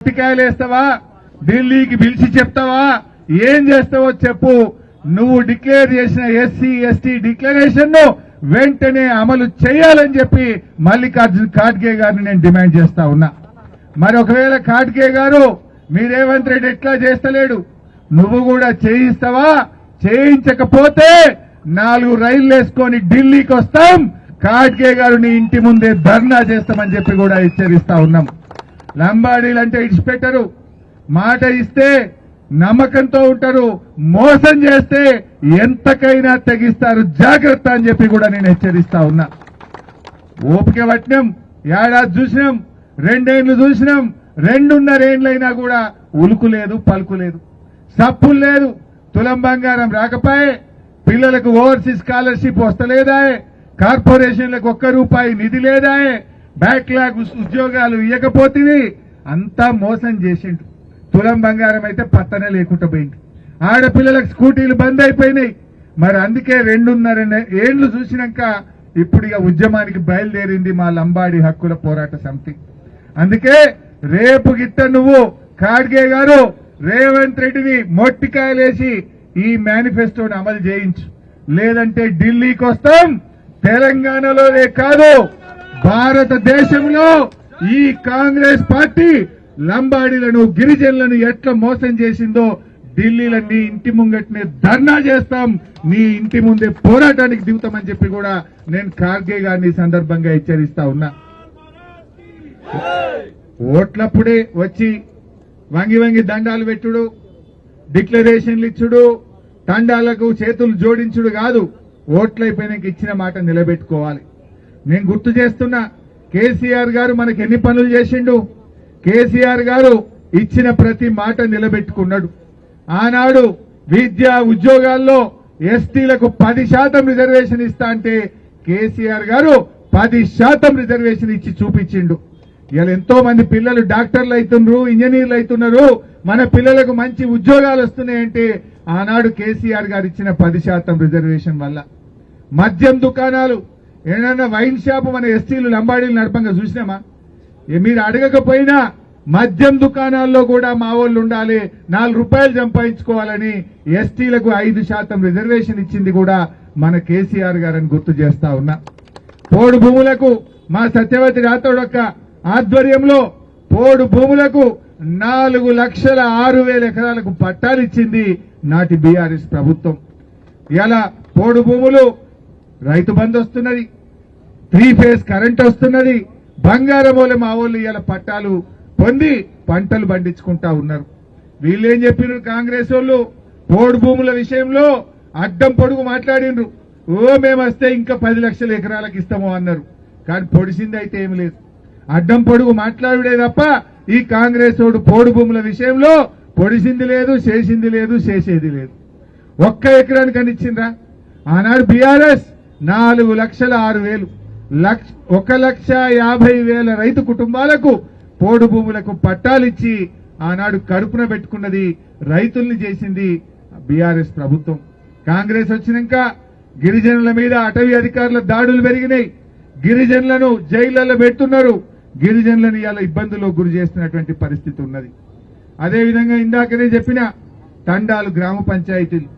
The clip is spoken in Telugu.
టికాయలు వేస్తావా, ఢిల్లీకి పిలిచి చెప్తావా, ఏం చేస్తావో చెప్పు. నువ్వు డిక్లేర్ చేసిన ఎస్సీ ఎస్టీ డిక్లరేషన్ ను వెంటనే అమలు చేయాలని చెప్పి మల్లికార్జున్ ఖార్గే గారిని నేను డిమాండ్ చేస్తా ఉన్నా. మరి ఒకవేళ ఖార్గే గారు మీ రేవంత్ రెడ్డి ఎట్లా చేస్తలేడు, నువ్వు కూడా చేయిస్తావా? చేయించకపోతే 4 రైళ్లు వేసుకొని ఢిల్లీకి వస్తాం, ఖార్గే గారు నీ ఇంటి ముందే ధర్నా చేస్తామని చెప్పి కూడా హెచ్చరిస్తా ఉన్నాం. లంబాడీలంటే ఇడిచిపెట్టరు, మాట ఇస్తే నమ్మకంతో ఉంటారు, మోసం చేస్తే ఎంతకైనా తెగిస్తారు, జాగ్రత్త అని చెప్పి కూడా నేను హెచ్చరిస్తా ఉన్నా. ఓపిక పట్టినాం, ఏడాది చూసినాం, 2 ఏళ్లు చూసినాం, 2.5 ఏళ్లైనా కూడా ఉలుకు లేదు, పలుకు లేదు, సప్పులు లేదు. తులం బంగారం రాకపోయే, పిల్లలకు ఓవర్సీస్ స్కాలర్షిప్ వస్తలేదాయే, కార్పొరేషన్లకు ₹1 నిధి లేదాయే, బ్యాక్లాగ్ ఉద్యోగాలు ఇవ్వకపోతే అంతా మోసం చేసిండు. తులం బంగారం అయితే పత్తనే లేకుండా పోయింది. ఆడపిల్లలకు స్కూటీలు బంద్ అయిపోయినాయి. మరి అందుకే 2.5 ఏళ్లు చూసినాక ఇప్పుడు ఇక ఉద్యమానికి బయలుదేరింది మా లంబాడి హక్కుల పోరాట సమితి. అందుకే రేపు గిట్ట నువ్వు ఖార్గే గారు రేవంత్ రెడ్డిని మొట్టికాయలేసి ఈ మేనిఫెస్టోని అమలు చేయించు, లేదంటే ఢిల్లీకి వస్తాం. తెలంగాణలోనే కాదు, భారతదేశంలో ఈ కాంగ్రెస్ పార్టీ లంబాడీలను గిరిజనులను ఎట్లా మోసం చేసిందో ఢిల్లీలో నీ ఇంటి ముంగట్నే ధర్నా చేస్తాం, నీ ఇంటి ముందే పోరాటానికి దిగుతామని చెప్పి కూడా నేను ఖార్గే గారిని సందర్భంగా హెచ్చరిస్తా ఉన్నా. ఓట్లప్పుడే వచ్చి వంగి వంగి దండాలు పెట్టుడు, డిక్లరేషన్లు ఇచ్చుడు, తండాలకు చేతులు జోడించుడు కాదు. ఓట్లయిపోయినాక ఇచ్చిన మాట నిలబెట్టుకోవాలి. నేను గుర్తు చేస్తున్నా, కేసీఆర్ గారు మనకి ఎన్ని పనులు చేసిండు. కేసీఆర్ గారు ఇచ్చిన ప్రతి మాట నిలబెట్టుకున్నాడు. ఆనాడు విద్యా ఉద్యోగాల్లో ఎస్టీలకు 10% రిజర్వేషన్ ఇస్తా అంటే కేసీఆర్ గారు 10% రిజర్వేషన్ ఇచ్చి చూపించిండు. ఇలా ఎంతో మంది పిల్లలు డాక్టర్లు అవుతున్నారు, ఇంజనీర్లు అవుతున్నారు, మన పిల్లలకు మంచి ఉద్యోగాలు వస్తున్నాయంటే ఆనాడు కేసీఆర్ గారు ఇచ్చిన 10% రిజర్వేషన్ వల్ల. మద్యం దుకాణాలు, ఏదైనా వైన్ షాపు మన ఎస్టీలు లంబాడీలు నడపంగా చూసినామా? మీరు అడగకపోయినా మద్యం దుకాణాల్లో కూడా మా వాళ్ళు ఉండాలి, ₹4 సంపాదించుకోవాలని ఎస్టీలకు 5% రిజర్వేషన్ ఇచ్చింది కూడా మన కేసీఆర్ గారని గుర్తు చేస్తా ఉన్నా. పోడు భూములకు మా సత్యవతి రాథోడొక్క ఆధ్వర్యంలో పోడు భూములకు 4,06,000 ఎకరాలకు పట్టాలు ఇచ్చింది నాటి బీఆర్ఎస్ ప్రభుత్వం. ఇలా పోడు భూములు రైతు బంధు వస్తున్నది, 3 ఫేజ్ కరెంట్ వస్తున్నది, బంగారమూల మా వాళ్ళు ఇలా పట్టాలు పొంది పంటలు పండించుకుంటా ఉన్నారు. వీళ్ళేం చెప్పినారు కాంగ్రెస్ వాళ్ళు? పోడు భూముల విషయంలో అడ్డం పొడుగు మాట్లాడినరు. మేము వస్తే ఇంకా 10 లక్షల ఎకరాలకు ఇస్తాము అన్నారు. కానీ పొడిసింది అయితే ఏమి లేదు. అడ్డం పొడుగు మాట్లాడుడే తప్ప ఈ కాంగ్రెస్ వాడు పోడు భూముల విషయంలో పొడిసింది లేదు, చేసింది లేదు, చేసేది లేదు. 1 ఎకరానికి అనిచ్చిండ్రా? ఆనాడు బీఆర్ఎస్ 4,06,000 1,50,000 రైతు కుటుంబాలకు పోడు భూములకు పట్టాలిచ్చి ఆనాడు కడుపున పెట్టుకున్నది, రైతుల్ని చేసింది బీఆర్ఎస్ ప్రభుత్వం. కాంగ్రెస్ వచ్చినాక గిరిజనుల మీద అటవీ అధికారుల దాడులు పెరిగినాయి, గిరిజనులను జైళ్లలో పెడుతున్నారు, గిరిజనులను ఇలా ఇబ్బందులకు గురి చేస్తున్నటువంటి పరిస్థితి ఉన్నది. అదేవిధంగా ఇందాకనే చెప్పిన తండాలు గ్రామ పంచాయతీలు